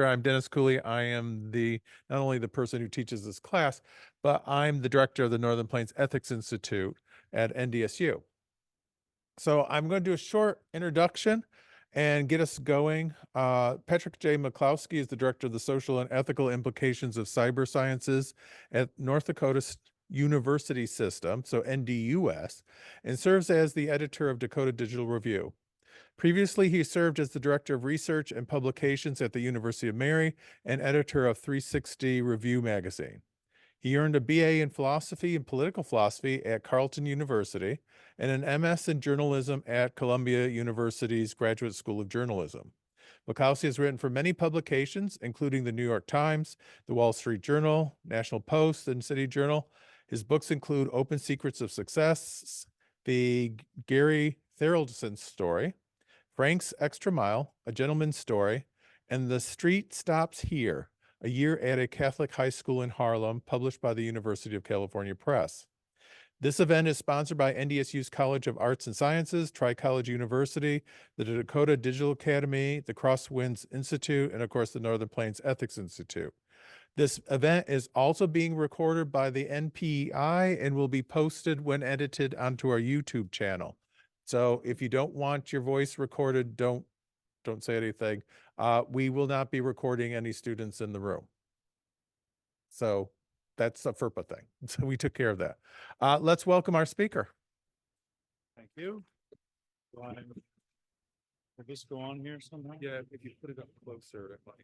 I'm Dennis Cooley. I am not only the person who teaches this class, but I'm the director of the Northern Plains Ethics Institute at NDSU. So I'm going to do a short introduction and get us going. Patrick J. McCloskey is the director of the Social and Ethical Implications of Cyber Sciences at North Dakota University System, so NDUS, and serves as the editor of Dakota Digital Review. Previously, he served as the Director of Research and Publications at the University of Mary and editor of 360 Review magazine. He earned a BA in Philosophy and Political Philosophy at Carleton University and an MS in Journalism at Columbia University's Graduate School of Journalism. Bukowski has written for many publications, including the New York Times, the Wall Street Journal, National Post, and City Journal. His books include Open Secrets of Success, The Gary Tharaldson Story, Frank's Extra Mile, A Gentleman's Story, and The Street Stops Here, a year at a Catholic high school in Harlem, published by the University of California Press. This event is sponsored by NDSU's College of Arts and Sciences, Tri-College University, the Dakota Digital Academy, the Crosswinds Institute, and of course the Northern Plains Ethics Institute. This event is also being recorded by the NPEI and will be posted when edited onto our YouTube channel. So if you don't want your voice recorded, don't say anything. We will not be recording any students in the room. So that's a FERPA thing. So we took care of that. Let's welcome our speaker. Thank you. Will this go on here somehow? Yeah, if you put it up closer, it might.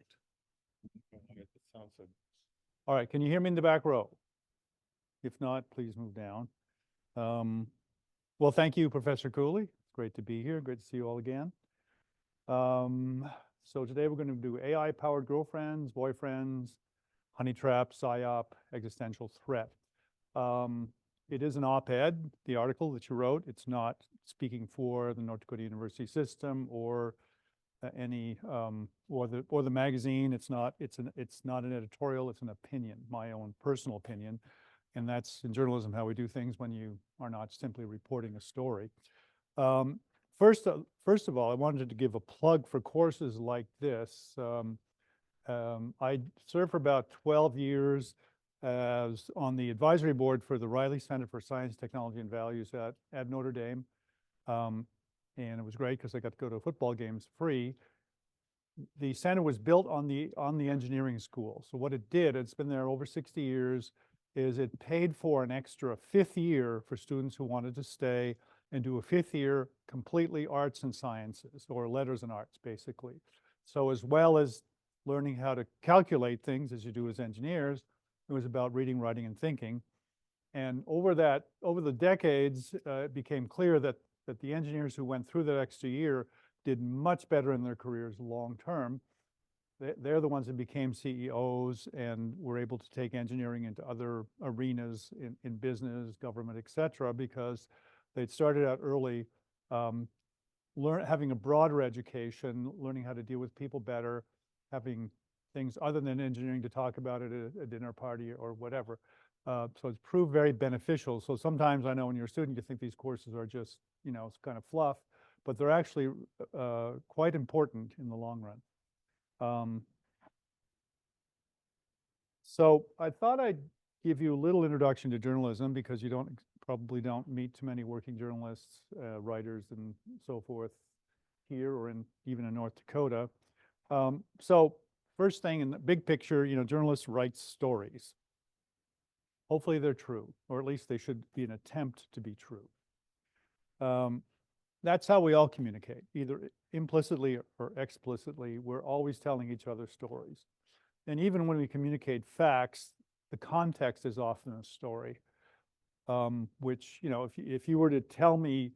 All right, can you hear me in the back row? If not, please move down. Well, thank you, Professor Cooley. It's great to be here. Great to see you all again. So today we're going to do AI-powered girlfriends, boyfriends, honey trap, PSYOP, existential threat. It is an op-ed, the article that you wrote. It's not speaking for the North Dakota University system or or the magazine. It's not an editorial. It's an opinion, my own personal opinion, and that's in journalism how we do things when you are not simply reporting a story. First of all, I wanted to give a plug for courses like this. I served for about 12 years as on the advisory board for the Riley Center for Science, Technology, and Values at Notre Dame. And it was great because I got to go to football games free. The center was built on the engineering school. So what it did, it's been there over 60 years, is it paid for an extra 5th year for students who wanted to stay and do a 5th year completely arts and sciences, or letters and arts, basically. So as well as learning how to calculate things as you do as engineers, it was about reading, writing, and thinking. And over the decades, it became clear that the engineers who went through that extra year did much better in their careers long term. They're the ones that became CEOs and were able to take engineering into other arenas in business, government, et cetera, because they'd started out early, having a broader education, learning how to deal with people better, having things other than engineering to talk about at a dinner party or whatever. So it's proved very beneficial. So sometimes I know when you're a student, you think these courses are just, it's kind of fluff, but they're actually quite important in the long run. So I thought I'd give you a little introduction to journalism because you probably don't meet too many working journalists, writers, and so forth here or even in North Dakota. So first thing in the big picture, journalists write stories. Hopefully they're true, or at least they should be an attempt to be true. That's how we all communicate, either implicitly or explicitly. We're always telling each other stories. And even when we communicate facts, the context is often a story, which, if you were to tell me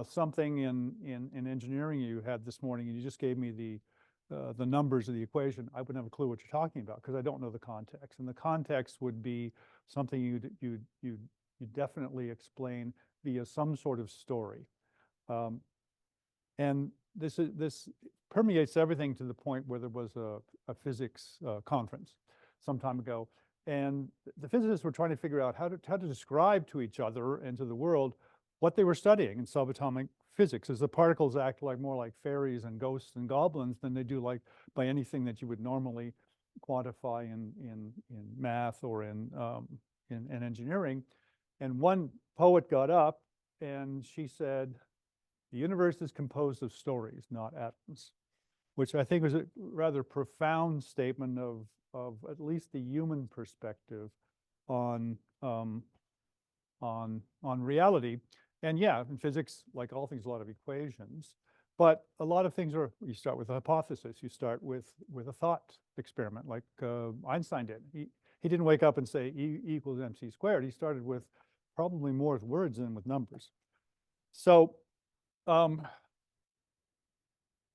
something in engineering you had this morning and you just gave me the numbers of the equation, I wouldn't have a clue what you're talking about because I don't know the context. And the context would be something you definitely explain via some sort of story. And this permeates everything to the point where there was a physics conference some time ago. And the physicists were trying to figure out how to describe to each other and to the world what they were studying in subatomic physics, as the particles act like more like fairies and ghosts and goblins than they do like by anything that you would normally quantify in math or in engineering. And one poet got up and she said, "The universe is composed of stories, not atoms," which I think was a rather profound statement of at least the human perspective on reality. And yeah, in physics, like all things, a lot of equations, but a lot of things are, you start with a hypothesis, you start with a thought experiment, like Einstein did. He didn't wake up and say E equals mc squared. He started with probably more with words than with numbers. So, you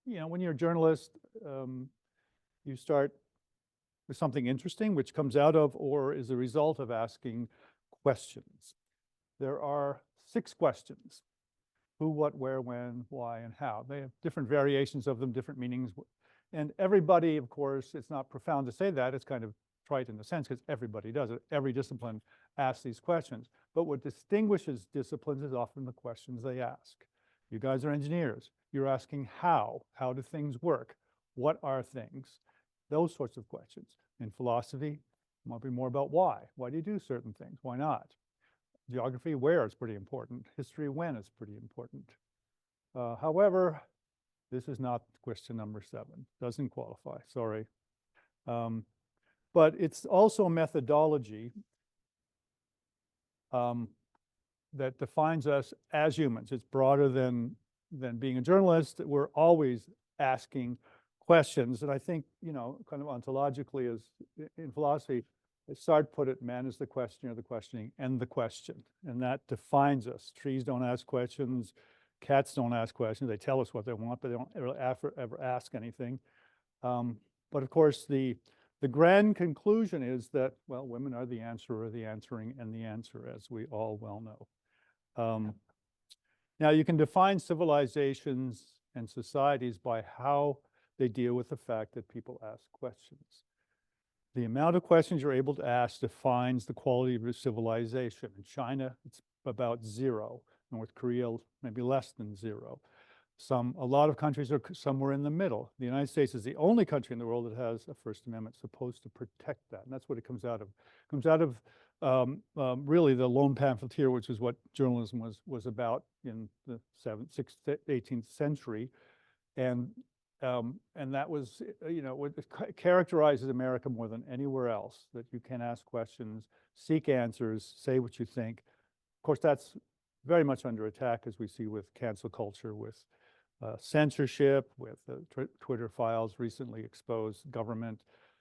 know, when you're a journalist, you start with something interesting, which comes out of or is a result of asking questions. There are 6 questions: who, what, where, when, why, and how. They have different variations of them, different meanings. And everybody, of course, it's not profound to say that. It's kind of trite in a sense because everybody does it. Every discipline asks these questions. But what distinguishes disciplines is often the questions they ask. You guys are engineers. You're asking how. How do things work? What are things? Those sorts of questions. In philosophy, it might be more about why. Why do you do certain things? Why not? Geography, where, is pretty important. History, when, is pretty important. However, this is not question number 7. Doesn't qualify, sorry. But it's also a methodology that defines us as humans. It's broader than being a journalist. We're always asking questions. And I think, you know, kind of ontologically, as in philosophy, Sartre put it, man is the questioner, the questioning, and the question. And that defines us. Trees don't ask questions. Cats don't ask questions. They tell us what they want, but they don't ever ask anything. But of course, the grand conclusion is that, well, women are the answerer, the answering, and the answer, as we all well know. Now, you can define civilizations and societies by how they deal with the fact that people ask questions. The amount of questions you're able to ask defines the quality of your civilization. In China, it's about 0. North Korea, maybe less than 0. A lot of countries are somewhere in the middle. The United States is the only country in the world that has a First Amendment supposed to protect that. And that's what it comes out of. It comes out of really the lone pamphleteer, which is what journalism was about in the 18th century. And that was, you know, what characterizes America more than anywhere else, that you can ask questions, seek answers, say what you think. Of course, that's very much under attack, as we see with cancel culture, with censorship, with Twitter files recently exposed, government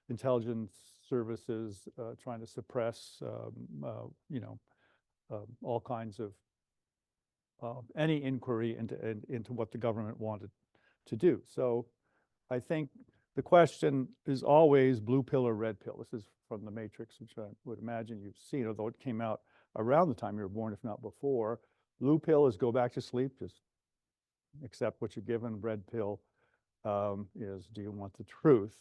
intelligence services trying to suppress, you know, all kinds of any inquiry into what the government wanted to do. So I think the question is always blue pill or red pill. This is from The Matrix, which I would imagine you've seen, although it came out around the time you were born, if not before. Blue pill is go back to sleep, just accept what you're given. Red pill is do you want the truth?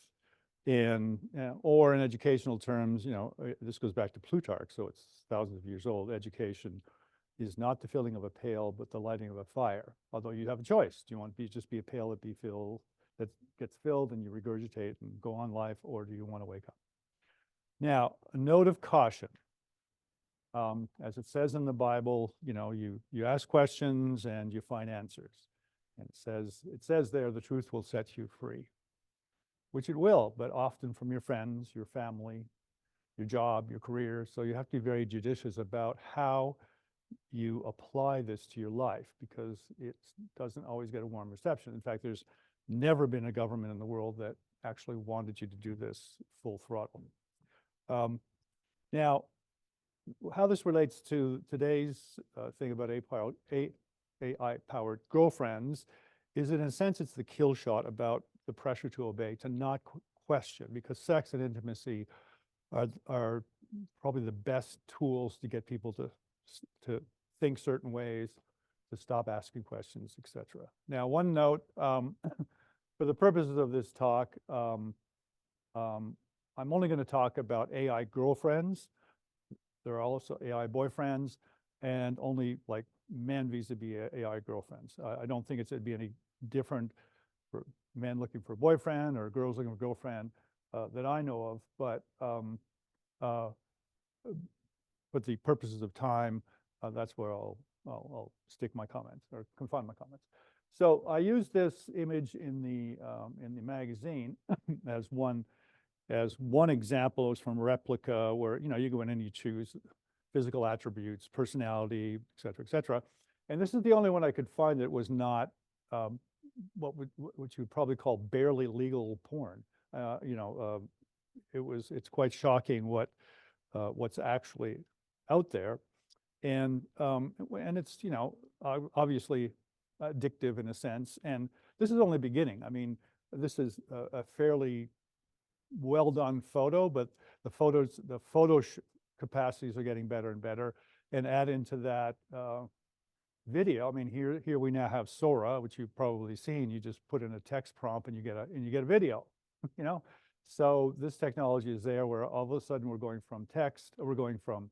Or in educational terms, you know, this goes back to Plutarch, so it's thousands of years old. Education is not the filling of a pail, but the lighting of a fire. Although you have a choice. Do you want to just be a pail that gets filled and you regurgitate and go on life, or do you want to wake up? Now, a note of caution. As it says in the Bible, you know, you ask questions and you find answers. And it says there, the truth will set you free, which it will, but often from your friends, your family, your job, your career. So you have to be very judicious about how you apply this to your life, because it doesn't always get a warm reception. In fact, there's never been a government in the world that actually wanted you to do this full throttle. Now, how this relates to today's thing about AI-powered girlfriends is, in a sense, it's the kill shot about the pressure to obey, to not question, because sex and intimacy are probably the best tools to get people to think certain ways, to stop asking questions, etc. Now, one note, for the purposes of this talk, I'm only going to talk about AI girlfriends. There are also AI boyfriends, and only like men vis-a-vis AI girlfriends. I don't think it'd be any different for men looking for a boyfriend or girls looking for a girlfriend that I know of, but for the purposes of time, that's where I'll stick my comments or confine my comments. So I use this image in the magazine as one example. It was from Replica, where you go in and you choose physical attributes, personality, et cetera, and this is the only one I could find that was not what you would probably call barely legal porn. It's quite shocking what's actually out there, and it's obviously addictive in a sense. And this is only beginning. I mean, this is a fairly well done photo, but the photo capacities are getting better and better. And add into that video. I mean, here we now have Sora, which you've probably seen. You just put in a text prompt and you get a video. So this technology is there, where all of a sudden we're going from text, or we're going from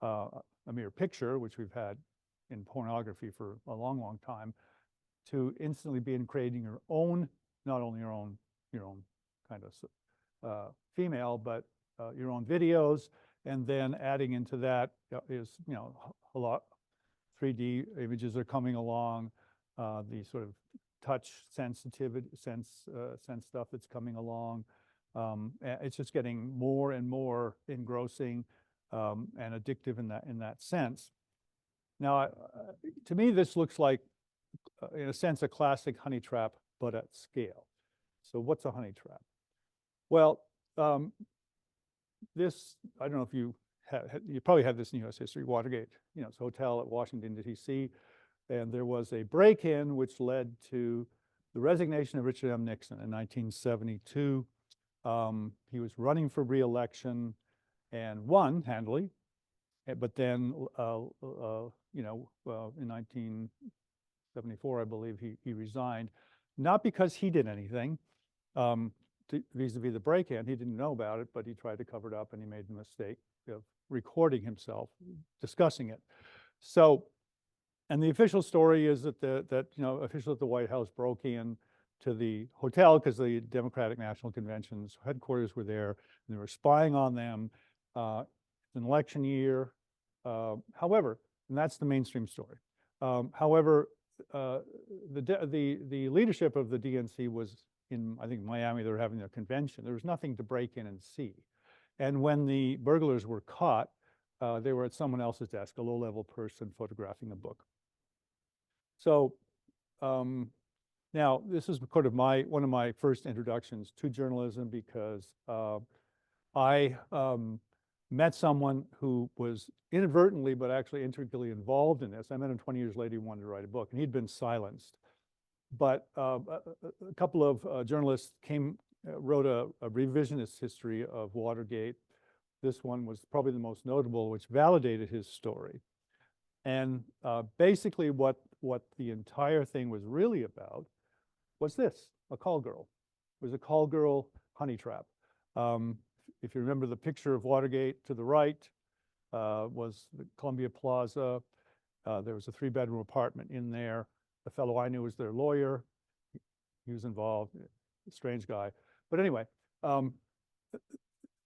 a mere picture, which we've had in pornography for a long, long time, to instantly creating your own, not only your own kind of female, but your own videos, and then adding into that is a lot 3D images are coming along, the sort of touch sensitivity sense stuff that's coming along. It's just getting more and more engrossing and addictive in that sense. Now, to me, this looks like, in a sense, a classic honey trap, but at scale. So what's a honey trap? Well, this, I don't know if you probably had this in U.S. history. Watergate, it's a hotel at Washington, D.C., and there was a break-in which led to the resignation of Richard M. Nixon in 1972. He was running for re-election and won handily, but then, in 1974, I believe, he resigned, not because he did anything vis-a-vis the break-in. He didn't know about it, but he tried to cover it up, and he made the mistake of recording himself discussing it. So, and the official story is that officials at the White House broke in to the hotel because the Democratic National Convention's headquarters were there, and they were spying on them. It's an election year. However, and that's the mainstream story. However, the leadership of the DNC was in, I think, Miami. They were having their convention. There was nothing to break in and see. And when the burglars were caught, they were at someone else's desk, a low-level person photographing a book. So now this is sort of one of my first introductions to journalism, because I met someone who was inadvertently, but actually intricately involved in this. I met him 20 years later. He wanted to write a book, and he'd been silenced. But a couple of journalists wrote a revisionist history of Watergate. This one was probably the most notable, which validated his story. And basically what the entire thing was really about was this: a call girl. It was a call girl honey trap. If you remember, the picture of Watergate to the right was the Columbia Plaza. There was a 3-bedroom apartment in there. The fellow I knew was their lawyer. He was involved, a strange guy. But anyway,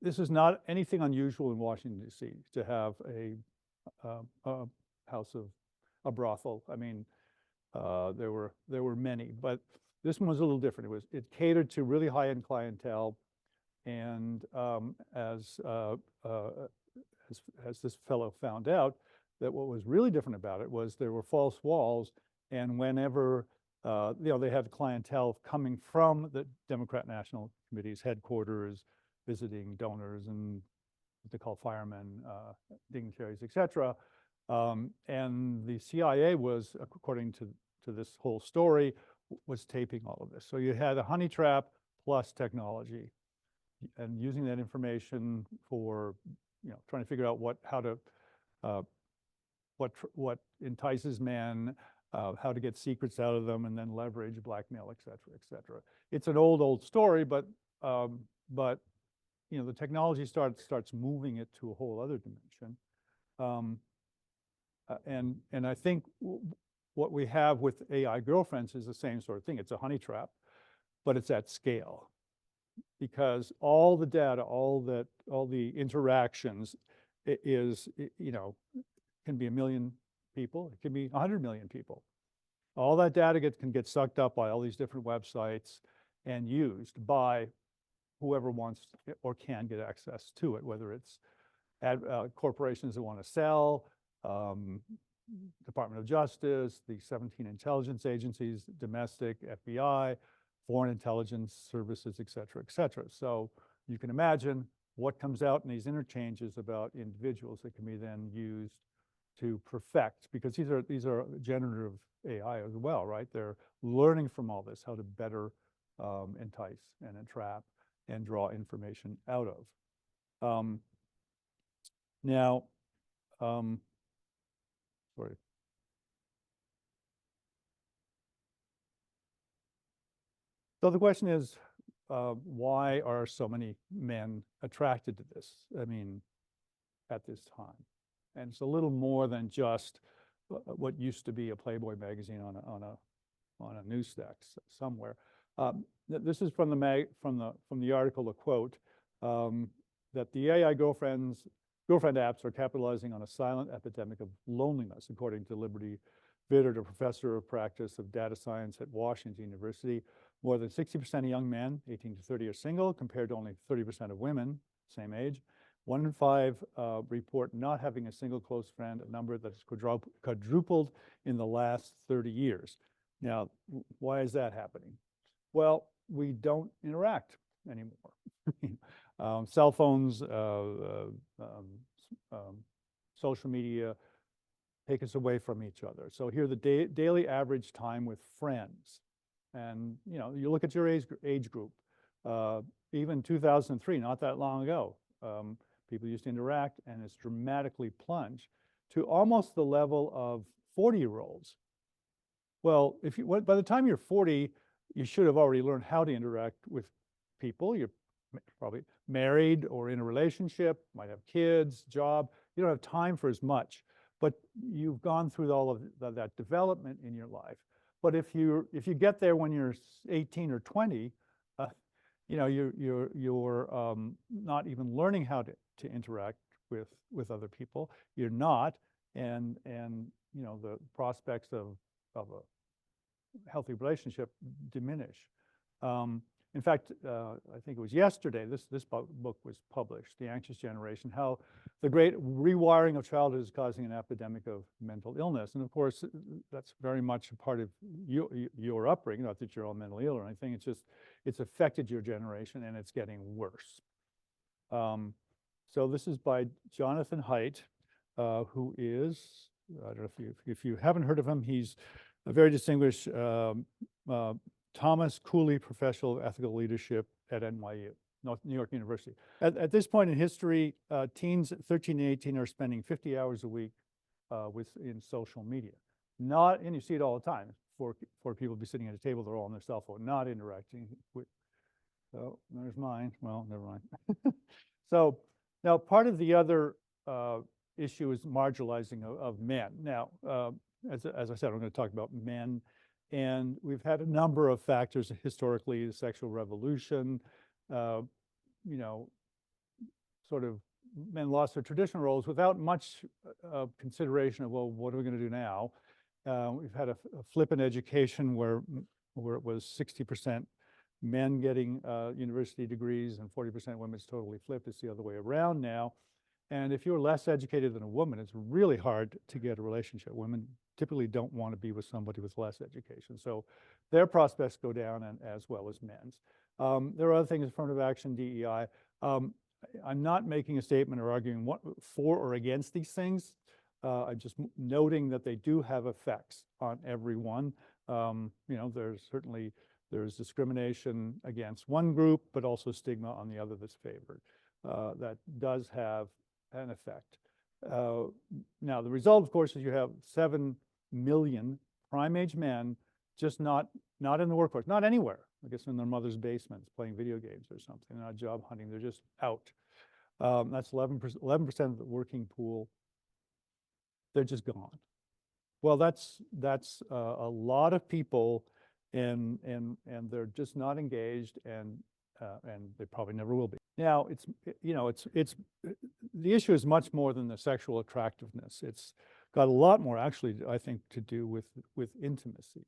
this is not anything unusual in Washington, D.C. to have a house of a brothel. I mean, there were many, but this one was a little different. It catered to really high-end clientele, and as this fellow found out, that what was really different about it was there were false walls, and whenever they had clientele coming from the Democrat National Committee's headquarters, visiting donors and what they call firemen, dignitaries, etc. And the CIA was, according to this whole story, was taping all of this. So you had a honey trap plus technology, and using that information for trying to figure out what entices men, how to get secrets out of them, and then leverage, blackmail, et cetera, et cetera. It's an old story, but the technology starts moving it to a whole other dimension. And I think what we have with AI girlfriends is the same sort of thing. It's a honey trap, but it's at scale, because all the data, all the interactions can be 1 million people, it can be 100 million people. All that data can get sucked up by all these different websites and used by whoever wants or can get access to it, whether it's corporations that want to sell, Department of Justice, the 17 intelligence agencies, domestic, FBI, foreign intelligence services, et cetera, So you can imagine what comes out in these interchanges about individuals that can be then used to perfect, because these are generative AI as well, right? They're learning from all this how to better entice and entrap and draw information out of. Now, sorry. So the question is, why are so many men attracted to this? I mean, at this time, and it's a little more than just what used to be a Playboy magazine on a news stack somewhere. This is from the article, a quote, that the AI girlfriend apps are capitalizing on a silent epidemic of loneliness, according to Liberty Bittert, a professor of practice of data science at Washington University. More than 60% of young men, 18 to 30, are single, compared to only 30% of women, same age. 1 in 5 report not having a single close friend, a number that's quadrupled in the last 30 years. Now, why is that happening? Well, we don't interact anymore. Cell phones, social media take us away from each other. So here, the daily average time with friends, and you look at your age group, even 2003, not that long ago, people used to interact, and it's dramatically plunged to almost the level of 40-year-olds. Well, by the time you're 40, you should have already learned how to interact with people. You're probably married or in a relationship, might have kids, job. You don't have time for as much, but you've gone through all of that development in your life. But if you get there when you're 18 or 20, you're not even learning how to interact with other people. You're not, and the prospects of a healthy relationship diminish. In fact, I think it was yesterday, this book was published, The Anxious Generation, how the great rewiring of childhood is causing an epidemic of mental illness. And of course, that's very much a part of your upbringing, not that you're all mentally ill or anything. It's affected your generation, and it's getting worse. So this is by Jonathan Haidt, who is, I don't know if you haven't heard of him, he's a very distinguished Thomas Cooley Professional of Ethical Leadership at NYU, New York University. At this point in history, teens 13 and 18 are spending 50 hours a week in social media. And you see it all the time, for people to be sitting at a table, they're all on their cell phone, not interacting with. So there's mine. Well, never mind. So now part of the other issue is marginalizing of men. Now, as I said, I'm going to talk about men. And we've had a number of factors historically, the sexual revolution, sort of men lost their traditional roles without much consideration of, well, what are we going to do now? We've had a flip in education where it was 60% men getting university degrees and 40% women. It's totally flipped. It's the other way around now. And if you're less educated than a woman, it's really hard to get a relationship. Women typically don't want to be with somebody with less education. So their prospects go down, and as well as men's. There are other things, affirmative action, DEI. I'm not making a statement or arguing for or against these things. I'm just noting that they do have effects on everyone. There's discrimination against one group, but also stigma on the other that's favored. That does have an effect. Now, the result, of course, is you have 7 million prime-age men just not in the workforce, not anywhere. I guess in their mother's basements playing video games or something. They're not job hunting, they're just out. That's 11% of the working pool. they're just gone. Well, that's a lot of people, and they're just not engaged, and they probably never will be. Now, it's the issue is much more than the sexual attractiveness. It's got a lot more, actually, I think, to do with intimacy.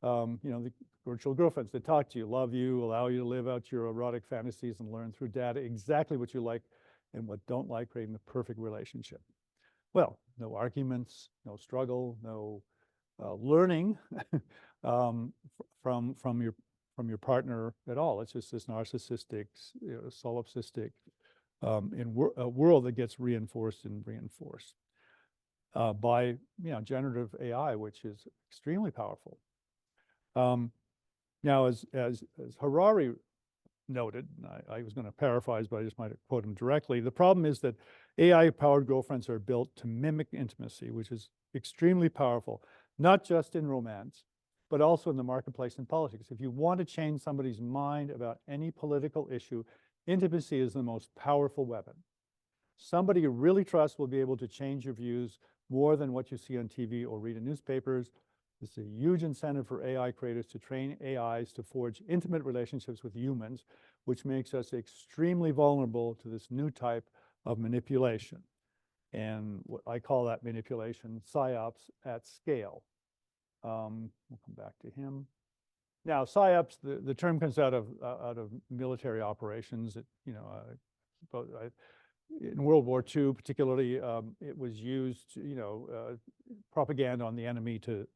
The virtual girlfriends, they talk to you, love you, allow you to live out your erotic fantasies and learn through data exactly what you like and what don't like, creating the perfect relationship. Well, no arguments, no struggle, no learning from your partner at all. It's just this narcissistic, solipsistic a world that gets reinforced and reinforced by generative AI, which is extremely powerful. Now, as Harari noted, I was going to paraphrase, but I just might quote him directly. The problem is that AI-powered girlfriends are built to mimic intimacy, which is extremely powerful, not just in romance, but also in the marketplace and politics. If you want to change somebody's mind about any political issue, intimacy is the most powerful weapon. Somebody you really trust will be able to change your views more than what you see on TV or read in newspapers. This is a huge incentive for AI creators to train AIs to forge intimate relationships with humans, which makes us extremely vulnerable to this new type of manipulation. And what I call that manipulation, PSYOPs at scale. We'll come back to him. Now, PSYOPs, the term comes out of military operations. In World War II, particularly, it was used, propaganda on the enemy to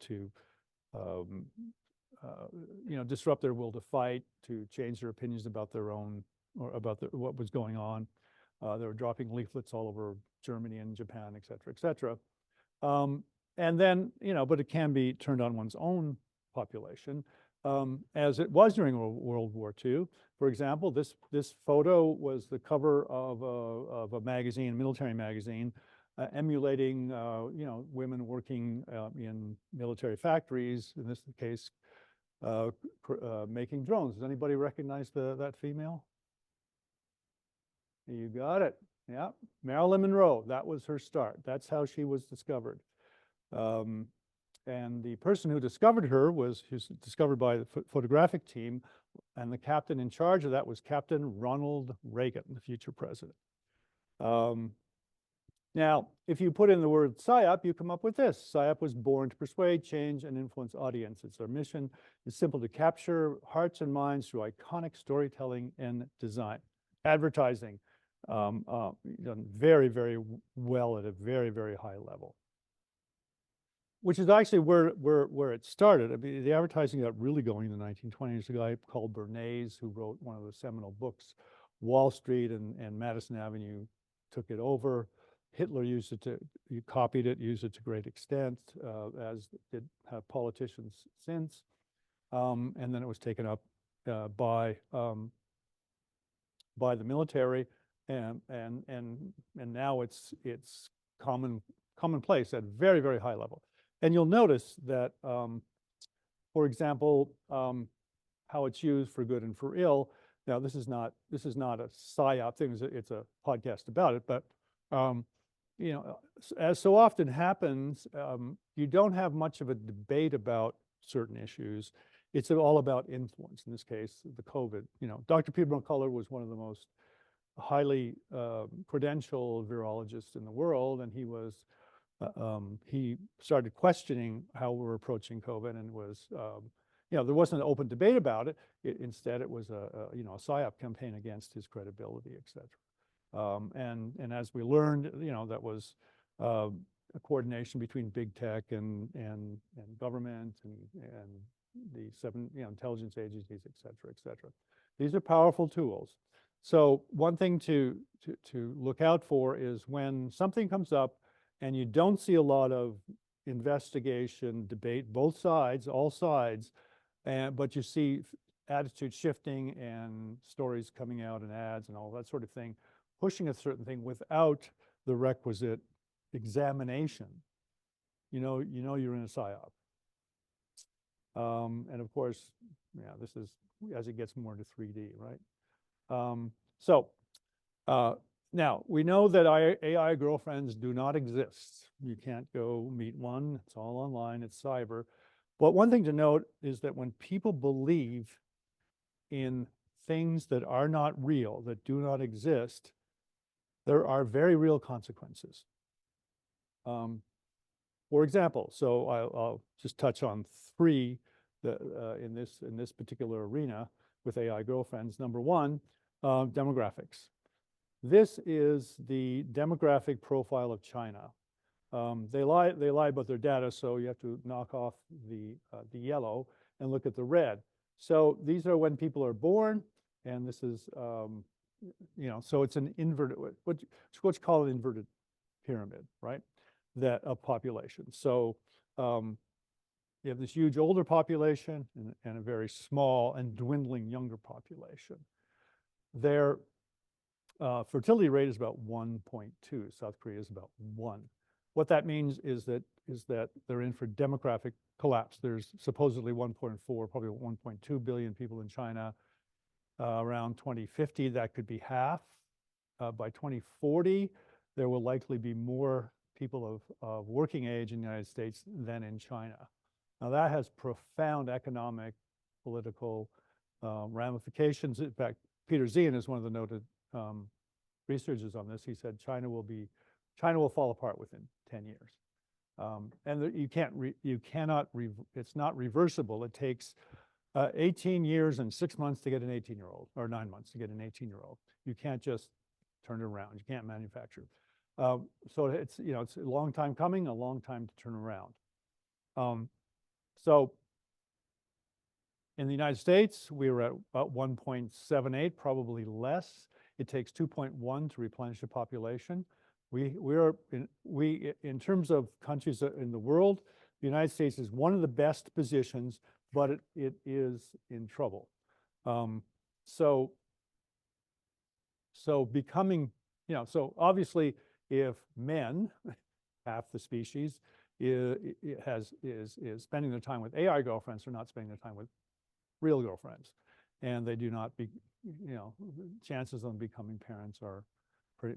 disrupt their will to fight, to change their opinions about their own, or about what was going on. They were dropping leaflets all over Germany and Japan, et cetera, et cetera. And then, but it can be turned on one's own population, as it was during World War II. For example, this photo was the cover of a magazine, military magazine, emulating, women working in military factories, in this case, making drones. Does anybody recognize that female? You got it. Yeah, Marilyn Monroe. That was her start. That's how she was discovered. And the person who discovered her was discovered by the photographic team, and the captain in charge of that was Captain Ronald Reagan, the future president. Now, if you put in the word PSYOP, you come up with this. PSYOP was born to persuade, change, and influence audiences. Their mission is simple: to capture hearts and minds through iconic storytelling and design. Advertising, done very, very well at a very, very high level, which is actually where it started. I mean, the advertising got really going in the 1920s. A guy called Bernays, who wrote one of the seminal books, Wall Street and Madison Avenue, took it over. Hitler used it he copied it, used it to great extent, as did politicians since. And then it was taken up by the military, and now it's commonplace at very, very high level. And you'll notice that, for example, how it's used for good and for ill. Now, this is not a PSYOP thing. It's a podcast about it, but as so often happens, you don't have much of a debate about certain issues. It's all about influence. In this case, the COVID. Dr. Peter McCullough was one of the most highly credentialed virologists in the world, and he started questioning how we're approaching COVID, and was, there wasn't an open debate about it. Instead, it was a PSYOP campaign against his credibility, et cetera. And as we learned, that was a coordination between big tech and government and the seven intelligence agencies, et cetera, et cetera. These are powerful tools. So one thing to look out for is when something comes up and you don't see a lot of investigation, debate, both sides, all sides, but you see attitude shifting and stories coming out and ads and all that sort of thing, pushing a certain thing without the requisite examination, you're in a PSYOP. And of course, this is as it gets more into 3D, right? So Now, we know that AI girlfriends do not exist. You can't go meet one. It's all online. It's cyber. But one thing to note is that when people believe in things that are not real, that do not exist, there are very real consequences. For example, so I'll just touch on three in this particular arena with AI girlfriends. Number one, demographics. This is the demographic profile of China. They lie about their data, so you have to knock off the yellow and look at the red. So these are when people are born, and this is, so it's an inverted, what you call an inverted pyramid, right? That of population. So you have this huge older population and a very small and dwindling younger population. Their fertility rate is about 1.2. South Korea is about 1. What that means is that they're in for demographic collapse. There's supposedly 1.4, probably 1.2 billion people in China. Around 2050, that could be half. By 2040, there will likely be more people of working age in the United States than in China. Now that has profound economic, political ramifications. In fact, Peter Zien is one of the noted researchers on this. He said China will fall apart within 10 years. And it's not reversible. It takes 18 years and 6 months to get an 18-year-old, or 9 months to get an 18-year-old. You can't just turn it around. You can't manufacture. So it's a long time coming, a long time to turn around. So in the United States, we were at about 1.78, probably less. It takes 2.1 to replenish the population. In terms of countries in the world, the United States is one of the best positions, but it is in trouble. So becoming, so obviously, if men, half the species, is spending their time with AI girlfriends, they're not spending their time with real girlfriends, and they do not be, chances of them becoming parents are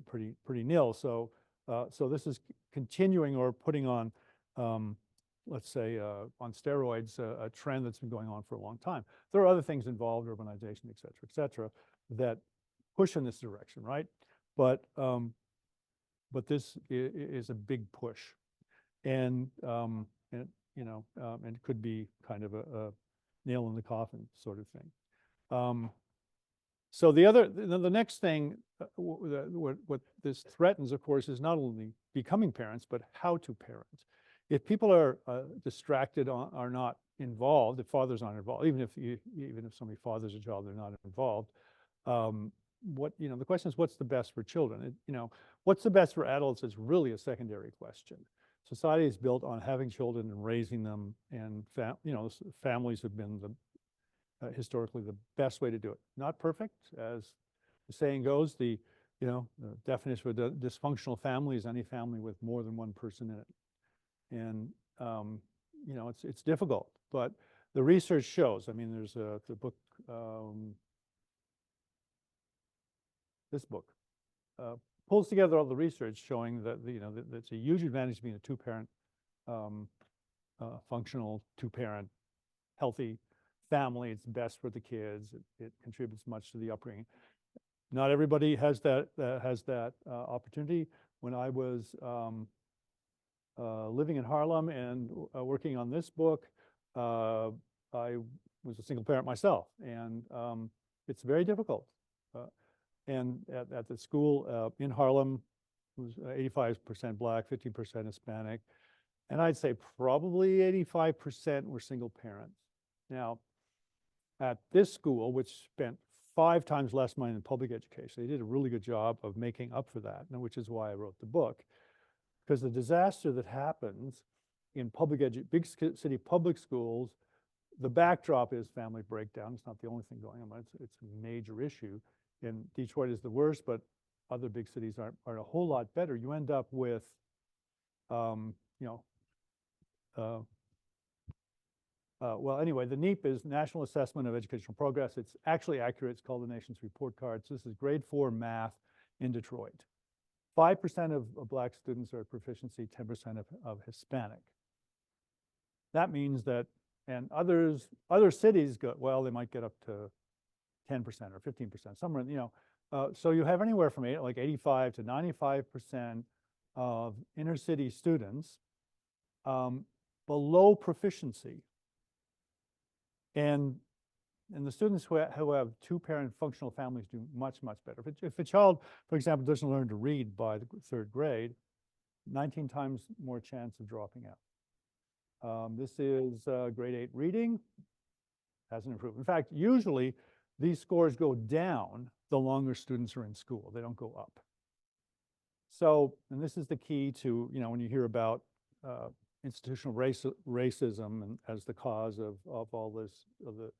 pretty nil. So this is continuing or putting on, let's say, on steroids, a trend that's been going on for a long time. There are other things involved, urbanization, et cetera, that push in this direction, right? But this is a big push, and it could be kind of a nail in the coffin sort of thing. So the next thing, what this threatens, of course, is not only becoming parents, but how to parent. If people are distracted, are not involved, if fathers aren't involved, even if somebody fathers a child, they're not involved. The question is, what's the best for children? What's the best for adults is really a secondary question. Society is built on having children and raising them, and families have been historically the best way to do it. Not perfect, as the saying goes. The definition of a dysfunctional family is any family with more than one person in it. And it's difficult, but the research shows. I mean, there's the book. This book pulls together all the research showing that that's a huge advantage to being a two-parent, functional two-parent, healthy family. It's best for the kids. It contributes much to the upbringing. Not everybody has that opportunity. When I was living in Harlem and working on this book, I was a single parent myself, and it's very difficult. And at the school in Harlem, it was 85% Black, 15% Hispanic, and I'd say probably 85% were single parents. Now, at this school, which spent 5 times less money than public education, they did a really good job of making up for that, which is why I wrote the book. Because the disaster that happens in big city public schools, the backdrop is family breakdown. It's not the only thing going on. It's a major issue. And Detroit is the worst, but other big cities are a whole lot better. You end up with, well, anyway, the NEEP is National Assessment of Educational Progress. It's actually accurate. It's called the nation's report card. So this is grade 4 math. in Detroit. 5% of Black students are at proficiency, 10% of Hispanic. That means that, and other cities go, well, they might get up to 10% or 15%, somewhere, so you have anywhere from 85 to 95% of inner city students below proficiency. And the students who have two-parent functional families do much, much better. If a child, for example, doesn't learn to read by the third grade, 19 times more chance of dropping out. This is grade 8 reading, hasn't improved. In fact, usually these scores go down the longer students are in school. They don't go up. So, and this is the key to, when you hear about institutional racism and as the cause of all this, of the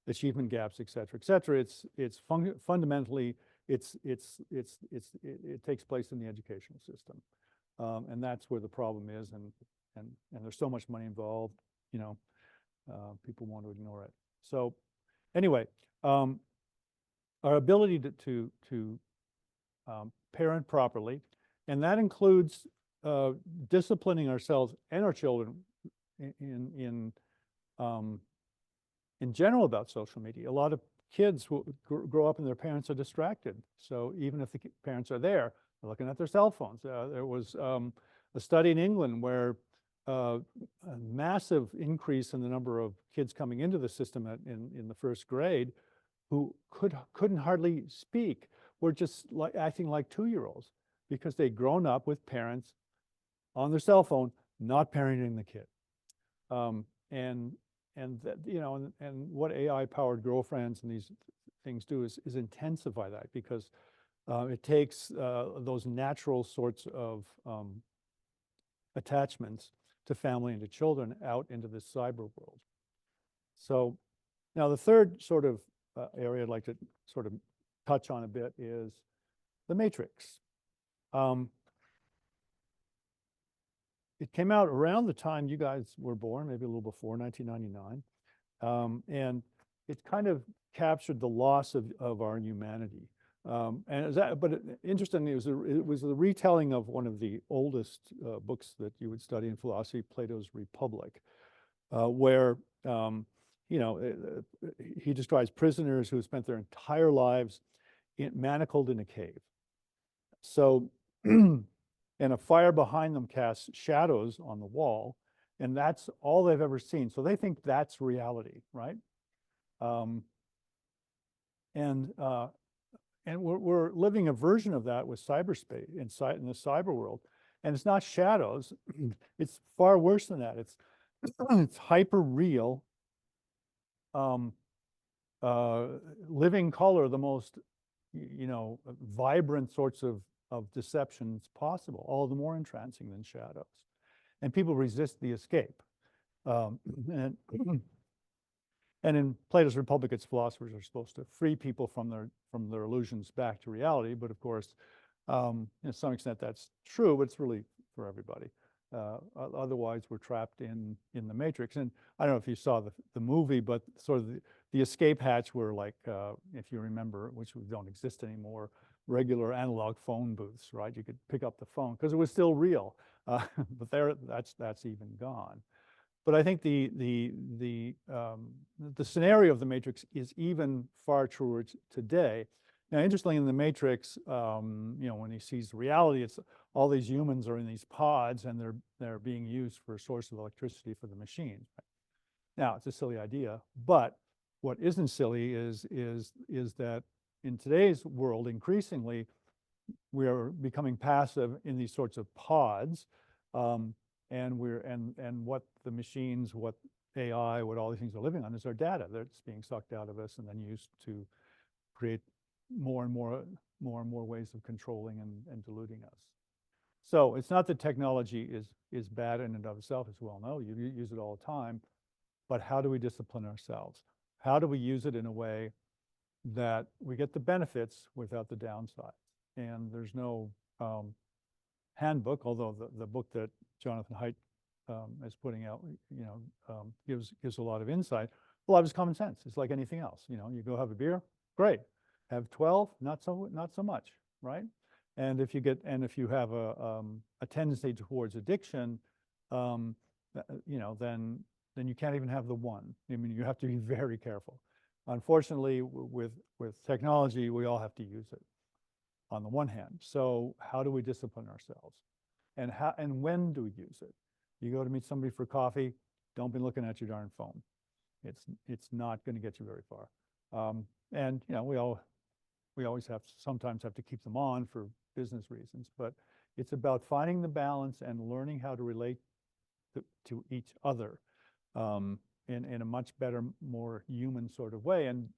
achievement gaps, et cetera, it's fundamentally, it takes place in the educational system. And that's where the problem is, and there's so much money involved, people want to ignore it. So anyway, our ability to parent properly, and that includes disciplining ourselves and our children in general about social media. A lot of kids who grow up and their parents are distracted. So even if the parents are there, they're looking at their cell phones. There was a study in England where a massive increase in the number of kids coming into the system in the first grade who couldn't hardly speak, were just acting like 2-year-olds because they'd grown up with parents on their cell phone, not parenting the kid. And what AI-powered girlfriends and these things do is intensify that, because it takes those natural sorts of attachments to family and to children out into the cyber world. So now the third sort of area I'd like to sort of touch on a bit is the Matrix. It came out around the time you guys were born, maybe a little before, 1999. And it kind of captured the loss of our humanity. But interestingly, it was the retelling of one of the oldest books that you would study in philosophy, Plato's Republic, where he describes prisoners who spent their entire lives manacled in a cave. So, and a fire behind them casts shadows on the wall, and that's all they've ever seen. So they think that's reality, right? And we're living a version of that with cyberspace in the cyber world, and it's not shadows. It's far worse than that. It's hyper real, living color, the most vibrant sorts of deceptions possible, all the more entrancing than shadows. And people resist the escape. And in Plato's Republic, its philosophers are supposed to free people from their illusions back to reality. But of course, to some extent that's true, but it's really for everybody. Otherwise, we're trapped in the Matrix. And I don't know if you saw the movie, but sort of the escape hatch were like, if you remember, which don't exist anymore, regular analog phone booths, right? You could pick up the phone because it was still real, but that's even gone. But I think the scenario of the Matrix is even far truer today. Now, interestingly, in the Matrix, when he sees reality, it's all these humans are in these pods and they're being used for a source of electricity for the machines. Now, it's a silly idea, but what isn't silly is that in today's world, increasingly, we are becoming passive in these sorts of pods, and what the machines, what AI, what all these things are living on is our data that's being sucked out of us and then used to create more and more ways of controlling and deluding us. So it's not that technology is bad in and of itself, as we all know. You use it all the time, but how do we discipline ourselves? How do we use it in a way that we get the benefits without the downside? And there's no handbook, although the book that Jonathan Haidt is putting out, gives a lot of insight. A lot of it's common sense. It's like anything else. You go have a beer, great. Have 12, not so much, right? And if you have a tendency towards addiction, you know, then you can't even have the one. I mean, you have to be very careful. Unfortunately, with technology, we all have to use it on the one hand. So how do we discipline ourselves? And when do we use it? You go to meet somebody for coffee, don't be looking at your darn phone. It's not going to get you very far. And you know, we always sometimes have to keep them on for business reasons, but it's about finding the balance and learning how to relate to each other in a much better, more human sort of way, and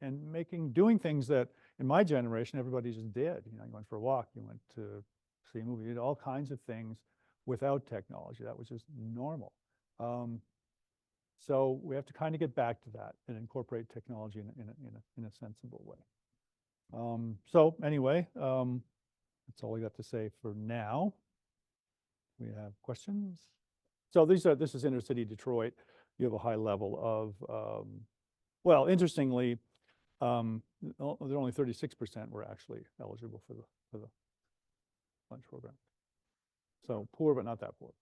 doing things that in my generation everybody just did. You know, you went for a walk, you went to see a movie, you did all kinds of things without technology. That was just normal. So we have to kind of get back to that and incorporate technology in a sensible way. So anyway, that's all I got to say for now. We have questions? So this is inner city Detroit. You have a high level of, well, interestingly, there only 36% were actually eligible for the lunch program. So poor, but not that poor.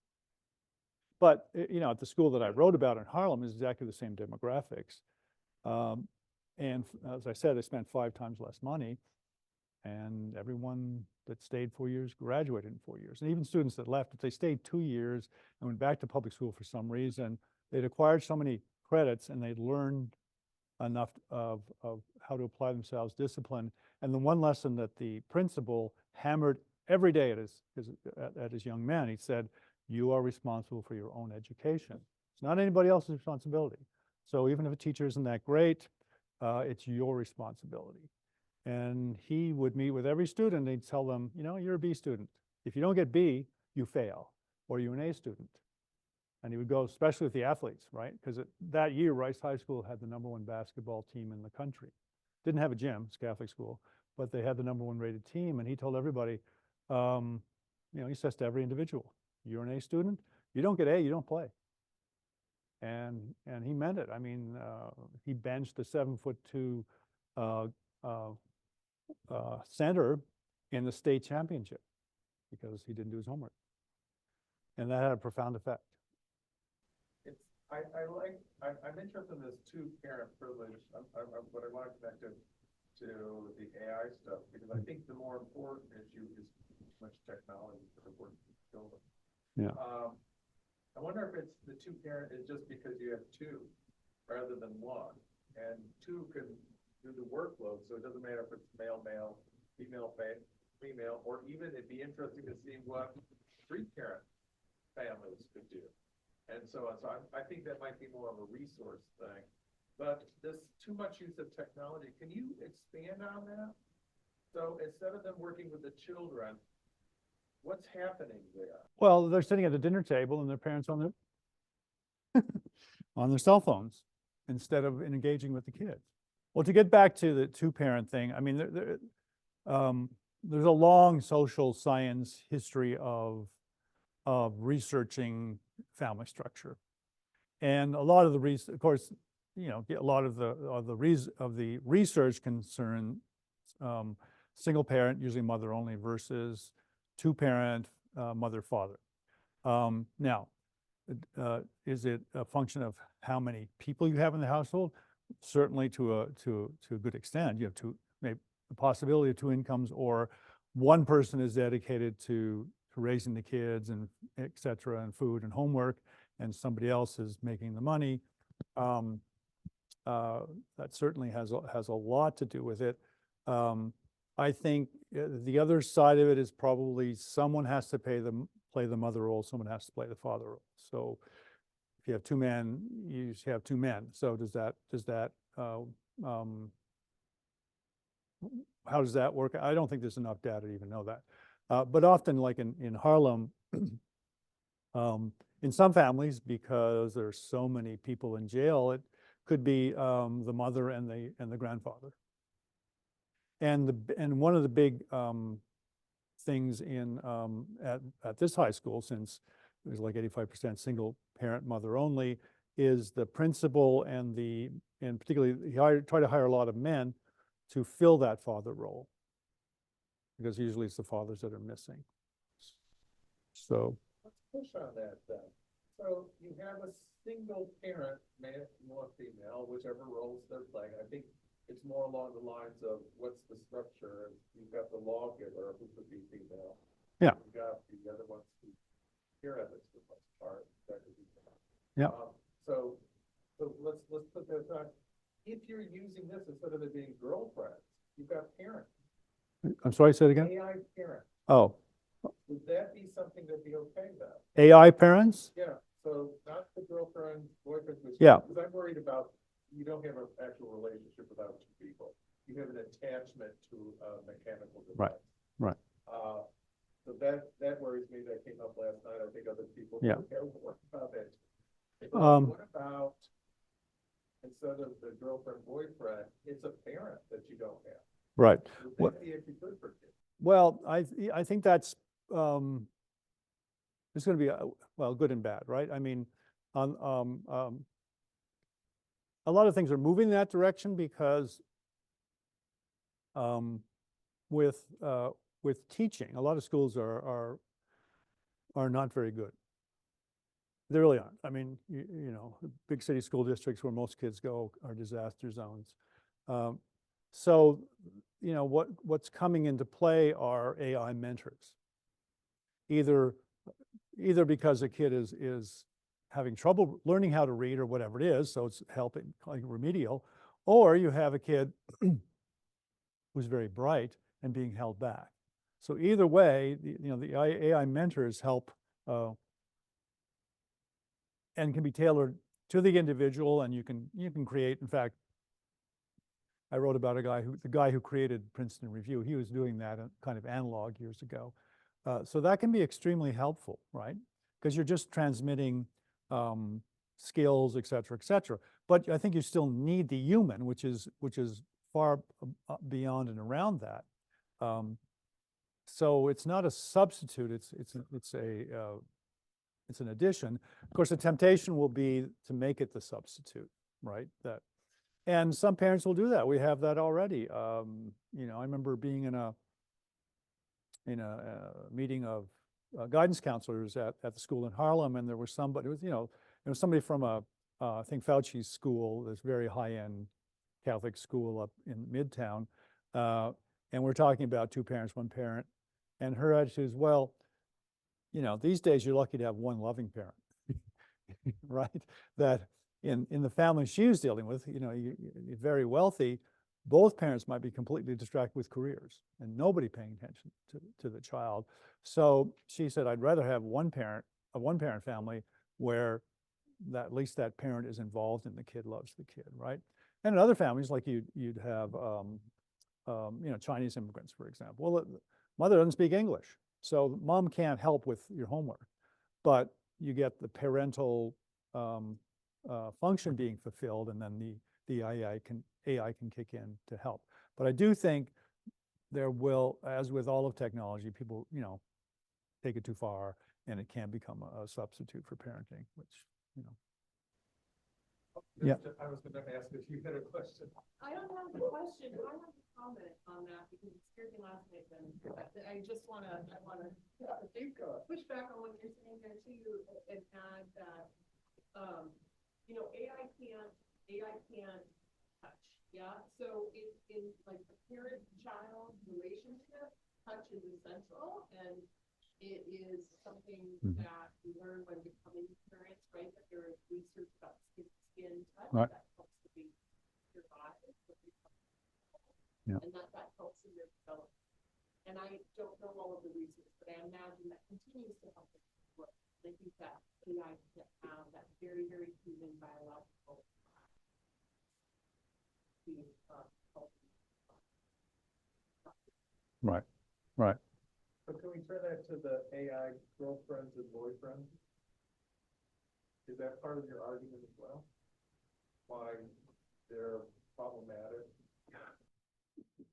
But you know, at the school that I wrote about in Harlem is exactly the same demographics. And as I said, they spent 5 times less money, and everyone that stayed 4 years graduated in 4 years. And even students that left, if they stayed 2 years and went back to public school for some reason, they'd acquired so many credits and they'd learned enough of how to apply themselves, discipline. And the one lesson that the principal hammered every day at his young men, he said, you are responsible for your own education. It's not anybody else's responsibility. So even if a teacher isn't that great, it's your responsibility. And he would meet with every student and he'd tell them, you know, you're a B student. If you don't get B, you fail, or you're an A student. And he would go, especially with the athletes, right? Because that year, Rice High School had the #1 basketball team in the country. Didn't have a gym, it's a Catholic school, but they had the #1 rated team. And he told everybody, you know, he says to every individual, you're an A student, you don't get A, you don't play. And he meant it. I mean, he benched a 7'2" center in the state championship because he didn't do his homework. And that had a profound effect. I'm interested in this two-parent privilege. What I want to connect it to the AI stuff, because I think the more important issue is too much technology for the working children. Yeah. I wonder if it's the two-parent is just because you have two rather than one, and two can do the workload, so it doesn't matter if it's male, female, female, or even it'd be interesting to see what three-parent families could do. And so on. So I think that might be more of a resource thing. But this too much use of technology, can you expand on that? So instead of them working with the children, what's happening there? Well, they're sitting at the dinner table and their parents on their cell phones instead of engaging with the kids. Well, to get back to the two-parent thing, I mean, there's a long social science history of researching family structure, and a lot of the of course, you know, a lot of the research concern single parent, usually mother only, versus two-parent, mother father. Now, is it a function of how many people you have in the household? Certainly, to a good extent. You have maybe the possibility of 2 incomes, or one person is dedicated to raising the kids and et cetera, and food and homework, and somebody else is making the money. That certainly has a lot to do with it. I think the other side of it is probably someone has to play the mother role, someone has to play the father role. So if you have 2 men, you have 2 men. So how does that work? I don't think there's enough data to even know that. But often, like in Harlem, in some families, because there's so many people in jail, it could be the mother and the grandfather. And one of the big things at this high school, since it was like 85% single parent, mother only, is the principal and particularly he try to hire a lot of men to fill that father role. because usually it's the fathers that are missing. So, Let's push on that then. So you have a single parent, male or female, whichever roles they're playing. I think it's more along the lines of what's the structure. You've got the lawgiver who could be female. Yeah. You've got the other ones who care ethics for the most part. That could be female. Yeah. So let's put that aside. If you're using this instead of it being girlfriends, you've got parents. I'm sorry, say it again? AI parents. Oh, Would that be something that'd be okay then? AI parents? Yeah, so not the girlfriend, boyfriend, which. Yeah. Because I'm worried about, you don't have an actual relationship without two people. You have an attachment to a mechanical device. Right. So that worries me. That came up last night. I think other people. Yeah. What about it? What about, instead of the girlfriend, boyfriend, it's a parent that you don't have? Right. Would that be actually good for kids? Well, I think that's, it's going to be, well, good and bad, right? I mean, a lot of things are moving in that direction because with teaching, a lot of schools are not very good. They really aren't. I mean, you know, big city school districts where most kids go are disaster zones. So, you know, what's coming into play are AI mentors. Either because a kid is having trouble learning how to read or whatever it is, so it's helping, like remedial, or you have a kid who's very bright and being held back. So either way, the AI mentors help and can be tailored to the individual, and you can create. In fact, I wrote about the guy who created Princeton Review. He was doing that kind of analog years ago. So that can be extremely helpful, right? Because you're just transmitting skills, et cetera, but I think you still need the human, which is far beyond and around that. So it's not a substitute. It's an addition. Of course, the temptation will be to make it the substitute, right? And some parents will do that. We have that already. You know, I remember being in a meeting of guidance counselors at the school in Harlem, and there was somebody, it was somebody from I think Fauci's school, this very high-end Catholic school up in Midtown, and we're talking about two parents, one parent, and her attitude is, well, you know, these days you're lucky to have one loving parent, right? That in the family she was dealing with, you know, you're very wealthy, both parents might be completely distracted with careers and nobody paying attention to the child. So she said, I'd rather have a one-parent family where at least that parent is involved and the kid loves the kid, right? And in other families, like you'd have, you know, Chinese immigrants, for example. Well, the mother doesn't speak English, so mom can't help with your homework, but you get the parental function being fulfilled, and then the AI can kick in to help. But I do think there will, as with all of technology, people, you know, take it too far, and it can become a substitute for parenting, which, you know. Yeah. I was going to ask if you had a question. I don't have a question. I have a comment on that because it's here last night. Then I just want to push back on what you're saying there too, and add that you know, AI can't touch. Yeah. So in like the parent-child relationship, touch is essential, and it is something that we learn when becoming parents, right? That there is research about skin touch that helps to be survive, and that helps in their development. And I don't know all of the research, but I imagine that continues to help them grow. I think that AI can have that very, very human biological Right. But can we turn that to the AI girlfriends and boyfriends? Is that part of your argument as well? Why they're problematic?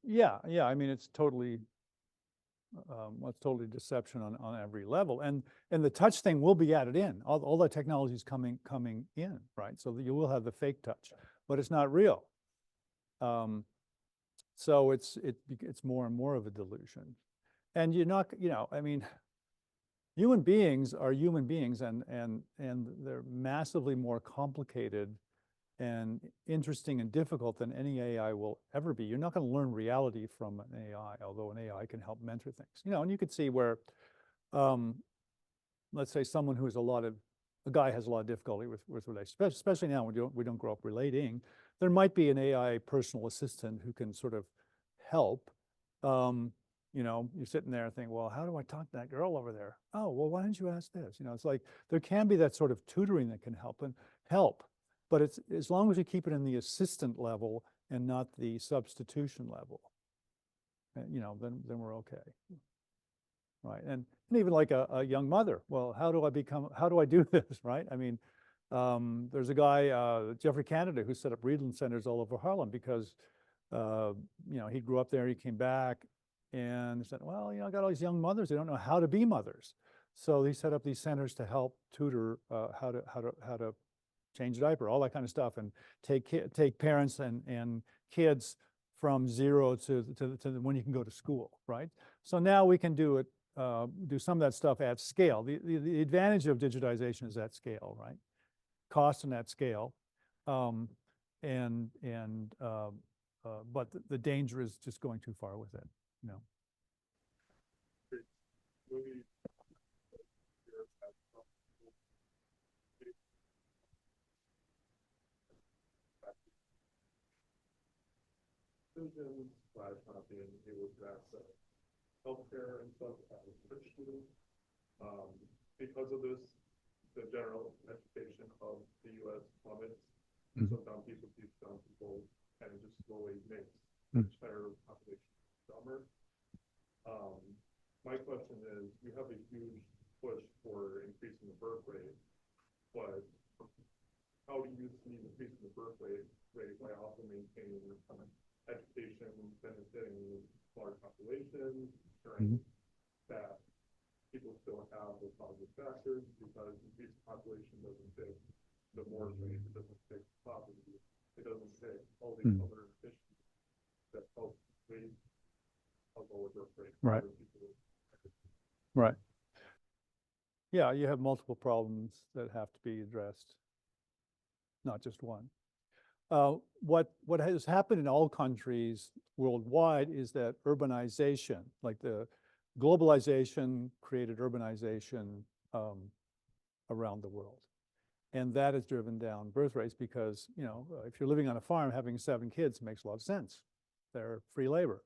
Yeah. I mean, it's totally deception on every level, and the touch thing will be added in. All the technology is coming in, right? So that you will have the fake touch, but it's not real. So it's more and more of a delusion. And you're not, you know, I mean, human beings are human beings, and they're massively more complicated and interesting and difficult than any AI will ever be. You're not going to learn reality from an AI, although an AI can help mentor things. You know, and you could see where, let's say someone who has a guy has a lot of difficulty with relationships, especially now when we don't grow up relating. There might be an AI personal assistant who can sort of help. You know, you're sitting there and think, well, how do I talk to that girl over there? Oh, well, why don't you ask this? You know, it's like there can be that sort of tutoring that can help. But it's as long as you keep it in the assistant level and not the substitution level, you know, then we're okay. Right. And even like a young mother, well, how do I do this? Right. I mean, there's a guy, Jeffrey Canada, who set up reading centers all over Harlem because, you know, he grew up there, he came back and said, well, you know, I got all these young mothers, they don't know how to be mothers. So he set up these centers to help tutor how to change a diaper, all that kind of stuff, and take parents and kids from zero to when you can go to school, right? So now we can do it, do some of that stuff at scale. The advantage of digitization is at scale, right? Cost and at scale, but the danger is just going too far with it, you know. Not being able to access healthcare and stuff as rich students. Because of this, the general education of the U.S. plummets. So down people kind of just slowly makes the entire population dumber. My question is, you have a huge push for increasing the birth rate, but how do you see increasing the birth rate by also maintaining education benefiting large populations, ensuring that people still have the positive factors, because increased population doesn't fit the mortgage rate, it doesn't fit poverty, it doesn't fit all these other issues that help raise a lower birth rate. Right. Right. Yeah, you have multiple problems that have to be addressed, not just one. What has happened in all countries worldwide is that urbanization, like the globalization created urbanization around the world. And that has driven down birth rates because, you know, if you're living on a farm, having 7 kids makes a lot of sense. They're free labor.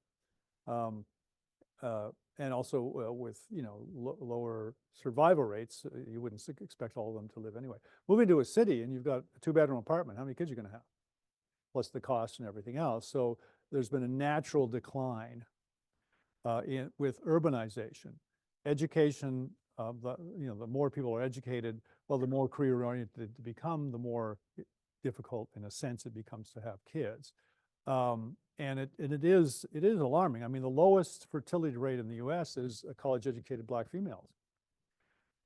And also with, you know, lower survival rates, you wouldn't expect all of them to live anyway. Moving to a city and you've got a 2-bedroom apartment, how many kids are you going to have? Plus the cost and everything else. So there's been a natural decline with urbanization. Education, the more people are educated, well, the more career-oriented to become, the more difficult, in a sense, it becomes to have kids. And it is alarming. I mean, the lowest fertility rate in the U.S. is college-educated Black females.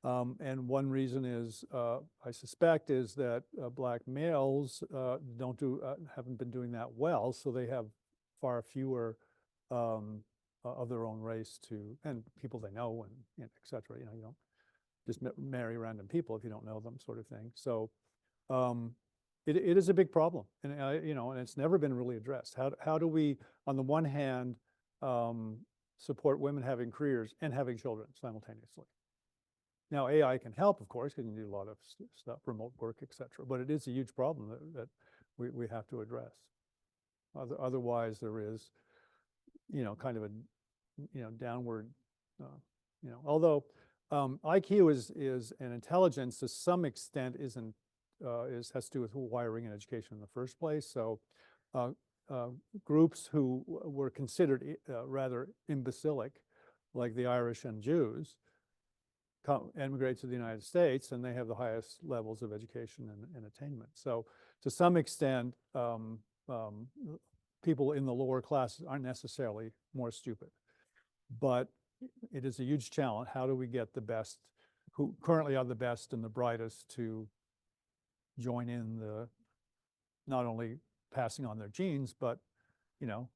And one reason is, I suspect, is that Black males haven't been doing that well, so they have far fewer of their own race and people they know and et cetera. You know, you don't just marry random people if you don't know them, sort of thing. So it is a big problem, and you know, and it's never been really addressed. How do we, on the one hand, support women having careers and having children simultaneously? Now, AI can help, of course, because you can do a lot of stuff, remote work, et cetera, but it is a huge problem that we have to address. Otherwise, there is, you know, kind of a, you know, downward, you know, although IQ is an intelligence to some extent has to do with wiring and education in the first place. So groups who were considered rather imbecilic, like the Irish and Jews, emigrate to the United States, and they have the highest levels of education and attainment. So to some extent, people in the lower classes aren't necessarily more stupid, but it is a huge challenge. How do we get the best, who currently are the best and the brightest, to join in not only passing on their genes, but, you know,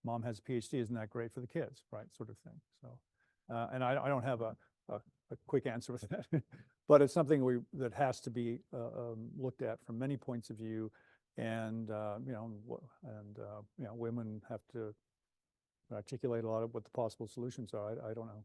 Mom has a PhD, isn't that great for the kids, right? Sort of thing. So, and I don't have a quick answer with that, but it's something that has to be looked at from many points of view, and women have to articulate a lot of what the possible solutions are. I don't know.